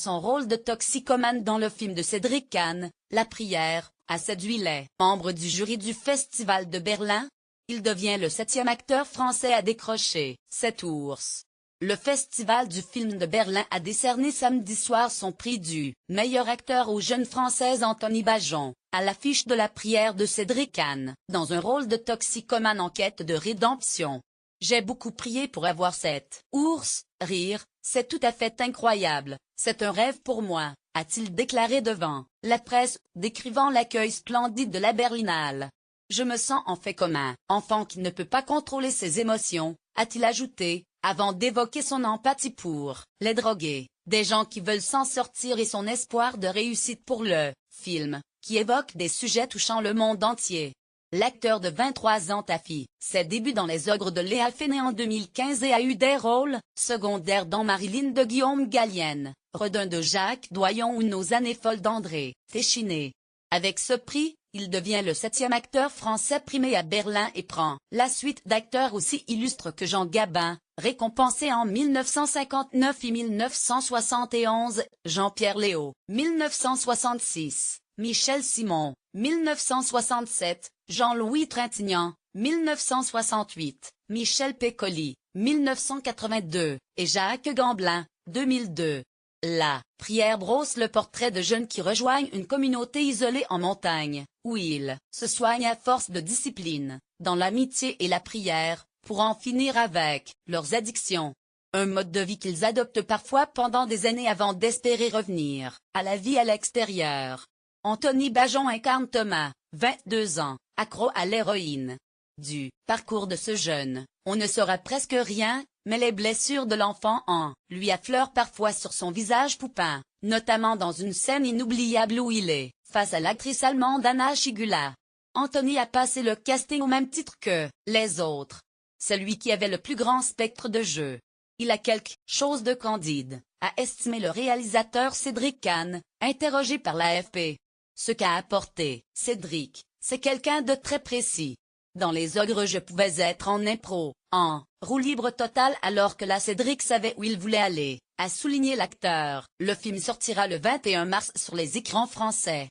Son rôle de toxicomane dans le film de Cédric Kahn, La Prière, a séduit les membres du jury du Festival de Berlin. Il devient le 7e acteur français à décrocher cette ours. Le Festival du film de Berlin a décerné samedi soir son prix du meilleur acteur au jeune Français Anthony Bajon, à l'affiche de La Prière de Cédric Kahn, dans un rôle de toxicomane en quête de rédemption. J'ai beaucoup prié pour avoir cette ours, rire, c'est tout à fait incroyable, c'est un rêve pour moi, a-t-il déclaré devant la presse, décrivant l'accueil splendide de la Berlinale. Je me sens en fait comme un enfant qui ne peut pas contrôler ses émotions, a-t-il ajouté, avant d'évoquer son empathie pour les drogués, des gens qui veulent s'en sortir et son espoir de réussite pour le film, qui évoque des sujets touchant le monde entier. L'acteur de 23 ans a fait ses débuts dans Les Ogres de Léa Fenné en 2015 et a eu des rôles secondaires dans Marilyn de Guillaume Gallienne, Redun de Jacques Doyon ou Nos années folles d'André Téchiné. Avec ce prix, il devient le 7e acteur français primé à Berlin et prend la suite d'acteurs aussi illustres que Jean Gabin, récompensé en 1959 et 1971, Jean-Pierre Léaud, 1966, Michel Simon, 1967, Jean-Louis Trintignant, 1968, Michel Piccoli, 1982, et Jacques Gamblin, 2002. La Prière brosse le portrait de jeunes qui rejoignent une communauté isolée en montagne, où ils se soignent à force de discipline, dans l'amitié et la prière, pour en finir avec leurs addictions. Un mode de vie qu'ils adoptent parfois pendant des années avant d'espérer revenir à la vie à l'extérieur. Anthony Bajon incarne Thomas, 22 ans, accro à l'héroïne. Du parcours de ce jeune, on ne saura presque rien, mais les blessures de l'enfant en lui affleurent parfois sur son visage poupin, notamment dans une scène inoubliable où il est face à l'actrice allemande Anna Schygulla. Anthony a passé le casting au même titre que les autres. C'est lui qui avait le plus grand spectre de jeu. Il a quelque chose de candide, a estimé le réalisateur Cédric Kahn, interrogé par l'AFP. Ce qu'a apporté Cédric, c'est quelqu'un de très précis. Dans Les Ogres je pouvais être en impro, en roue libre totale alors que là Cédric savait où il voulait aller, a souligné l'acteur. Le film sortira le 21 mars sur les écrans français.